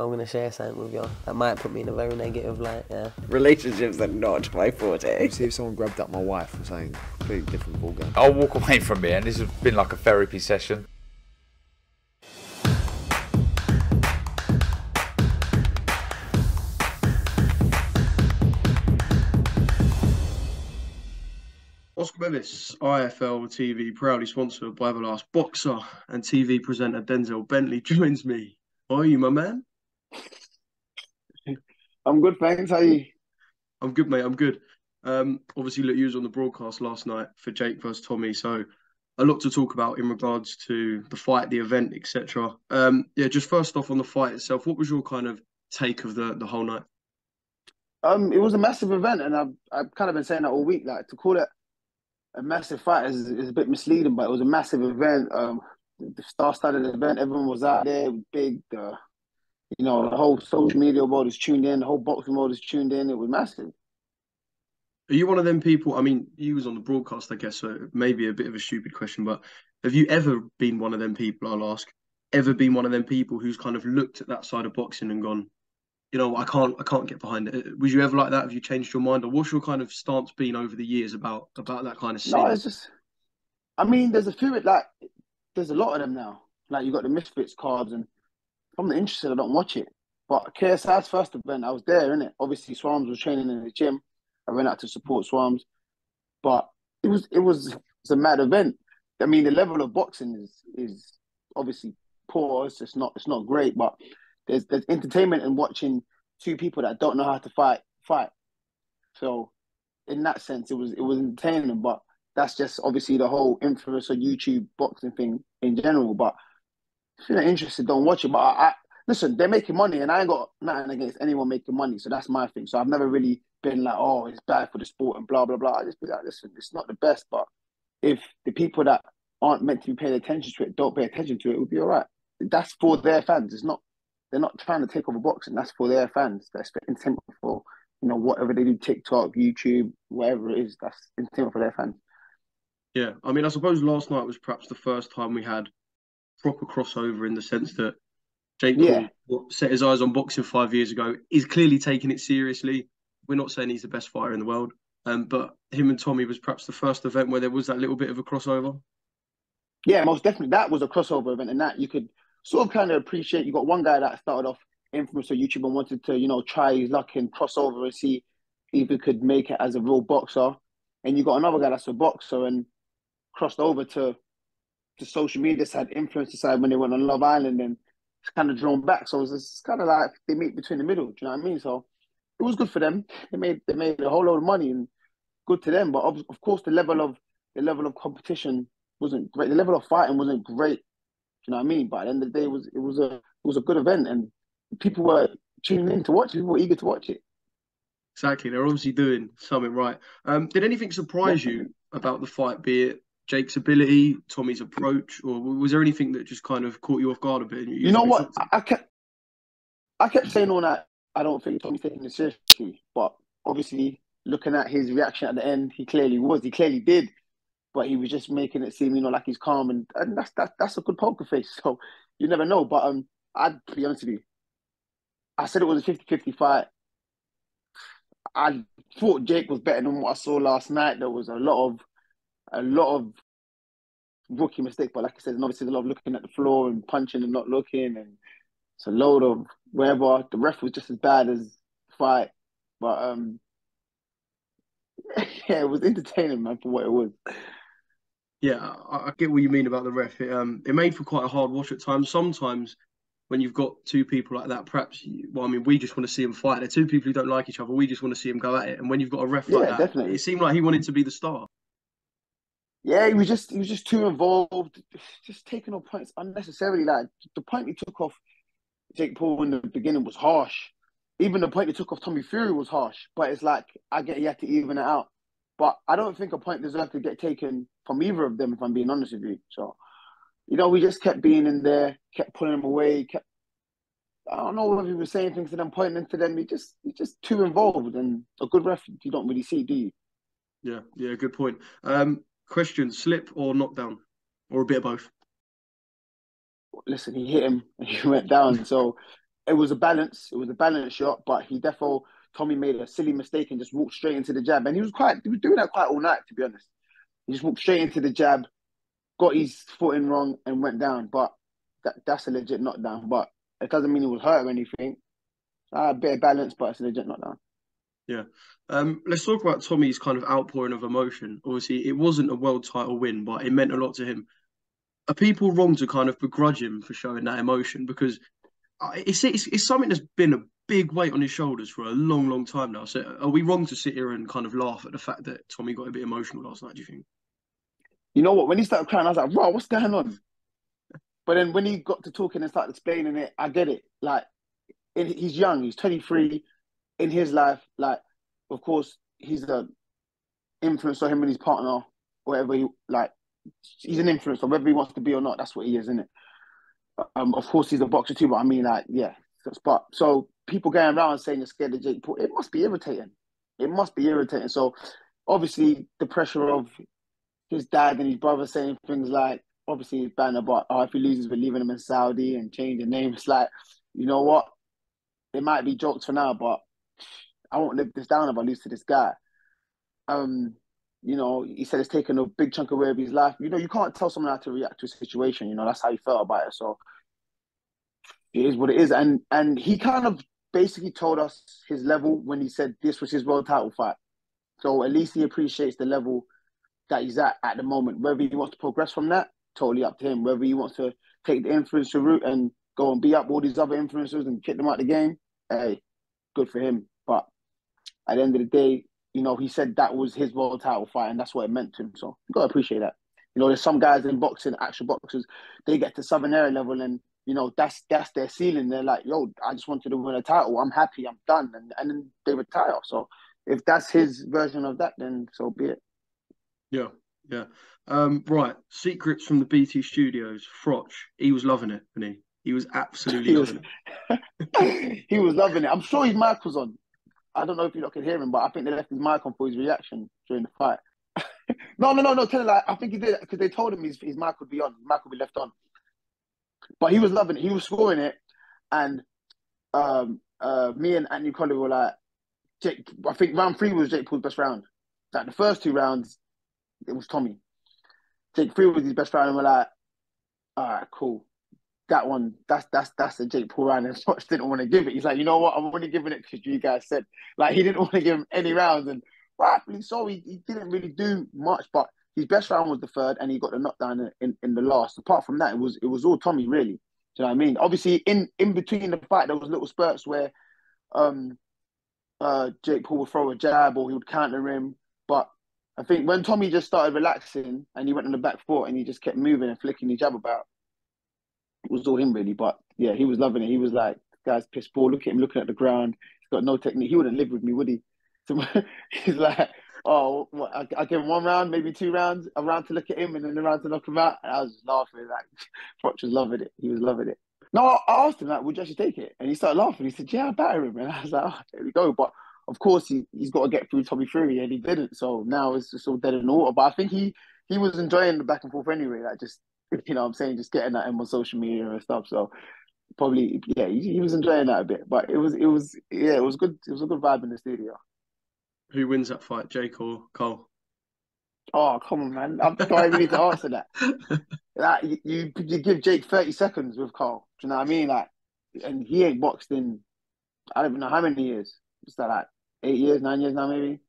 sure I'm going to share something with you. That might put me in a very negative light, yeah. Relationships are not my forte. See if someone grabbed up my wife or something, completely different ballgame. I'll walk away from it, and this has been like a therapy session. Oscar Bevis, IFL TV, proudly sponsored by the last boxer and TV presenter Denzel Bentley joins me. How are you, my man? I'm good, thanks. How are you? I'm good, mate. I'm good. Obviously, look, you was on the broadcast last night for Jake versus Tommy, so a lot to talk about in regards to the fight, the event, etc. Yeah, just first off on the fight itself, what was your kind of take of the whole night? It was a massive event, and I've kind of been saying that all week. Like, to call it a massive fight is a bit misleading, but it was a massive event. The star-studded event, everyone was out there, it was big. The whole social media world is tuned in, the whole boxing world is tuned in. It was massive. Are you one of them people? I mean, you was on the broadcast, I guess, so maybe a bit of a stupid question, but have you ever been one of them people, I'll ask, ever been one of them people who's kind of looked at that side of boxing and gone, you know, I can't get behind it. Was you ever like that? Have you changed your mind, or what's your kind of stance been over the years about that kind of No, scene? it's just, I mean, there's a few, like, there's a lot of them now. Like, you got the Misfits cards, and if I'm not interested, I don't watch it. But KSI's first event, I was there, innit? Obviously, Swams was training in the gym. I went out to support Swams. But it's a mad event. I mean, the level of boxing is obviously poor. It's not great, but there's entertainment in watching two people that don't know how to fight. So in that sense, it was entertaining. But that's just obviously the whole influence of YouTube boxing thing in general. But if you're not interested, don't watch it. But I listen, they're making money, and I ain't got nothing against anyone making money. So that's my thing. So I've never really been like, oh, it's bad for the sport and blah blah blah. I just be like, listen, it's not the best, but if the people that aren't meant to be paying attention to it don't pay attention to it, it would be all right. That's for their fans. It's not. They're not trying to take over boxing. That's for their fans. That's entertainment for whatever they do, TikTok, YouTube, whatever it is. That's entertainment for their fans. Yeah, I mean, I suppose last night was perhaps the first time we had proper crossover in the sense that Jake Yeah. Paul set his eyes on boxing 5 years ago. He's clearly taking it seriously. We're not saying he's the best fighter in the world, but him and Tommy was perhaps the first event where there was that little bit of a crossover. Yeah, most definitely. That was a crossover event, and that you could sort of kind of appreciate. You got one guy that started off influencer YouTube and wanted to, try his luck and cross over and see if he could make it as a real boxer. And you got another guy that's a boxer and crossed over to the social media side, influencer side when they went on Love Island, and it's kind of drawn back. So it's kind of like they meet between the middle. Do you know what I mean? So it was good for them. They made a whole load of money, and good to them. But of course, the level of competition wasn't great. The level of fighting wasn't great. Do you know what I mean? But at the end of the day, it was a good event, and people were tuning in to watch it. People were eager to watch it. Exactly, they're obviously doing something right. Did anything surprise you about the fight, be it Jake's ability, Tommy's approach, or was there anything that just kind of caught you off guard a bit? You know what? I kept saying all that. I don't think Tommy's taking it seriously, but obviously, looking at his reaction at the end, he clearly was. He clearly did, but he was just making it seem, like he's calm, and that's a good poker face. So you never know. But I'd be honest with you. I said it was a 50-50 fight. I thought Jake was better than what I saw last night. There was a lot of rookie mistakes, but like I said, obviously a lot of looking at the floor and punching and not looking, and it's a load of wherever. The ref was just as bad as the fight, but yeah, it was entertaining, man, for what it was. Yeah, I get what you mean about the ref. It made for quite a hard watch at times. Sometimes when you've got two people like that, perhaps, well, I mean, we just want to see them fight. They're two people who don't like each other. We just want to see them go at it. And when you've got a ref like that, Definitely. it seemed like he wanted to be the star. Yeah, he was just too involved, just taking on points unnecessarily. Like the point he took off Jake Paul in the beginning was harsh. Even the point he took off Tommy Fury was harsh. But it's like I get he had to even it out. But I don't think a point deserved to get taken from either of them, if I'm being honest with you. So, we just kept being in there, kept pulling them away, I don't know whether he was saying things to them, pointing to them. He's just too involved, and a good ref you don't really see, do you? Yeah, good point. Question, slip or knockdown? Or a bit of both? Listen, he hit him and he went down. So it was a balance. It was a balance shot, but Tommy made a silly mistake and just walked straight into the jab. And he was doing that quite all night, to be honest. He just walked straight into the jab, got his foot in wrong, and went down. But that's a legit knockdown. But it doesn't mean he was hurt or anything. A bit of balance, but it's a legit knockdown. Yeah. Let's talk about Tommy's kind of outpouring of emotion. Obviously, it wasn't a world title win, but it meant a lot to him. Are people wrong to kind of begrudge him for showing that emotion? Because it's something that's been a big weight on his shoulders for a long, long time now. So are we wrong to sit here and kind of laugh at the fact that Tommy got a bit emotional last night, do you think? You know what? When he started crying, I was like, "Bro, what's going on?" But then when he got to talking and started explaining it, I get it. Like, he's young. He's 23. In his life, like, of course, he's the influence on him and his partner, whatever he's an influencer, whether he wants to be or not. That's what he is, isn't it? Of course, he's a boxer too, but I mean, like, yeah. But so people going around saying you're scared of Jake Paul, it must be irritating. It must be irritating. So obviously, the pressure of his dad and his brother saying things like, obviously, he's banner, but if he loses, we're leaving him in Saudi and changing names. It's like, you know what? It might be jokes for now, but I won't live this down if I lose to this guy. You know, he said it's taken a big chunk away of his life. You know, you can't tell someone how to react to a situation. You know, that's how he felt about it. So it is what it is. And he kind of basically told us his level when he said this was his world title fight. So at least he appreciates the level that he's at the moment. Whether he wants to progress from that, totally up to him. Whether he wants to take the influencer route and go and beat up all these other influencers and kick them out the game, hey, good for him. But at the end of the day, you know, he said that was his world title fight and that's what it meant to him. So you got to appreciate that. You know, there's some guys in boxing, actual boxers, they get to Southern Area level and, you know, that's their ceiling. They're like, yo, I just wanted to win a title. I'm happy. I'm done. And then they retire. So if that's his version of that, then so be it. Yeah, yeah. Right. Secrets from the BT Studios. Froch, he was loving it, wasn't he? He was absolutely loving it. He was loving it. I'm sure his mic was on. I don't know if you lot can hear him, but I think they left his mic on for his reaction during the fight. No. Tell him, like, I think he did because they told him his mic would be on. His mic would be left on. But he was loving it. He was scoring it, and me and Anthony Colley were like, Jake. I think round 3 was Jake Paul's best round. Like the first 2 rounds, it was Tommy. Jake 3 was his best round, and we're like, all right, cool. That one, that's a Jake Paul round, and Froch didn't want to give it. He's like, you know what? I'm only giving it because you guys said. Like, he didn't want to give him any rounds, and rightfully so. He didn't really do much, but his best round was the 3rd, and he got the knockdown in the last. Apart from that, it was all Tommy, really. Do you know what I mean? Obviously, in between the fight, there was little spurts where Jake Paul would throw a jab or he would counter him. But I think when Tommy just started relaxing and he went on the back foot and he just kept moving and flicking his jab about, it was all him, really. But yeah, he was loving it. He was like, this guy's piss poor. Look at him looking at the ground. He's got no technique. He wouldn't live with me, would he? So he's like, oh, what, I give him 1 round, maybe 2 rounds, a round to look at him and then a round to knock him out. And I was just laughing. Like, Froch was loving it. He was loving it. No, I asked him, like, would you actually take it? And he started laughing. He said, yeah, I'll batter him. And I was like, oh, there we go. But of course, he's got to get through Tommy Fury, and he didn't. So now it's just all dead in the water. But I think he was enjoying the back and forth anyway. Like, just, you know what I'm saying, just getting at him on social media and stuff. So probably, yeah, he was enjoying that a bit. But it was good. It was a good vibe in the studio. Who wins that fight, Jake or Cole? Oh, come on, man. I'm sorry, we need to answer that. Like, you give Jake 30 seconds with Cole. Do you know what I mean? Like, and he ain't boxed in, I don't even know how many years. It's like 8 years, 9 years now, maybe.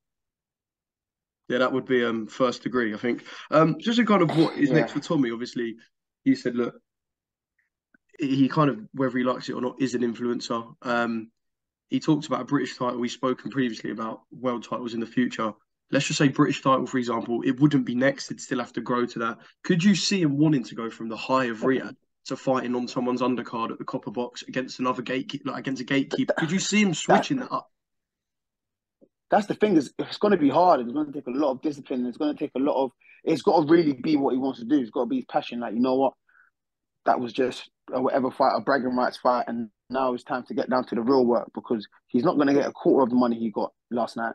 Yeah, that would be first degree, I think. Just a kind of what is next for Tommy. Obviously, you said, look, he kind of, whether he likes it or not, is an influencer. He talked about a British title. We've spoken previously about world titles in the future. Let's just say British title, for example, it wouldn't be next. It'd still have to grow to that. Could you see him wanting to go from the high of Riyadh to fighting on someone's undercard at the Copper Box against another gatekeeper, like against a gatekeeper? Could you see him switching that up? That's the thing, is it's going to be hard. It's going to take a lot of discipline. It's going to take a lot of, it's got to really be what he wants to do. It's got to be his passion. Like, you know what? That was just a whatever fight, a bragging rights fight. And now it's time to get down to the real work, because he's not going to get a quarter of the money he got last night.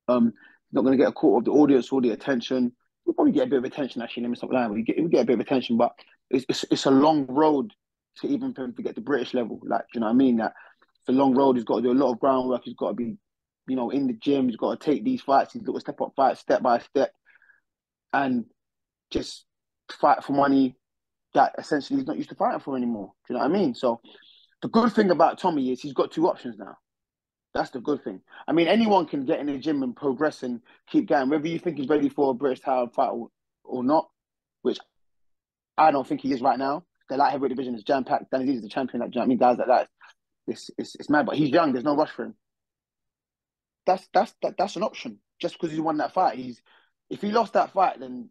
He's not going to get a quarter of the audience or the attention. He'll probably get a bit of attention, actually. Let me stop lying. He'll get a bit of attention, but it's a long road to even for him to get the British level. Like, do you know what I mean? That it's a long road. He's got to do a lot of groundwork. He's got to be, you know, in the gym. He's got to take these fights. He's got to step up fights step by step and just fight for money that essentially he's not used to fighting for anymore. Do you know what I mean? So the good thing about Tommy is he's got two options now. That's the good thing. I mean, anyone can get in the gym and progress and keep going, whether you think he's ready for a British title fight or not, which I don't think he is right now. The light heavyweight division is jam-packed. Danny is the champion. Like, do you know what I mean? Guys like that, it's mad. But he's young. There's no rush for him. That's an option. Just because he won that fight, if he lost that fight, then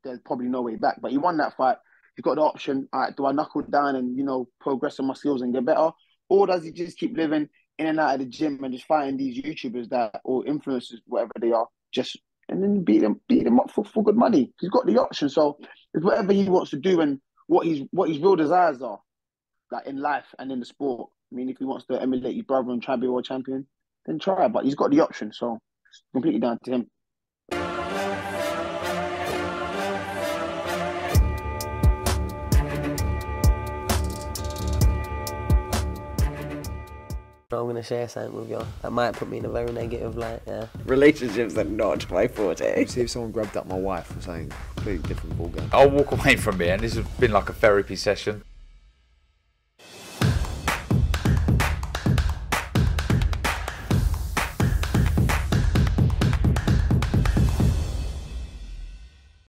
there's probably no way back. But he won that fight. He's got the option. All right, do I knuckle down and, you know, progress on my skills and get better, or does he just keep living in and out of the gym and just fighting these YouTubers that or influencers, whatever they are, just and then beat them up for good money? He's got the option. So it's whatever he wants to do and what his real desires are, like in life and in the sport. I mean, if he wants to emulate his brother and try to be a world champion, then try. But he's got the option, so it's completely down to him. I'm gonna share something with you. That might put me in a very negative light. Yeah. Relationships are not my forte. See if someone grabbed up my wife for saying completely different ballgame. I'll walk away from it, and this has been like a therapy session.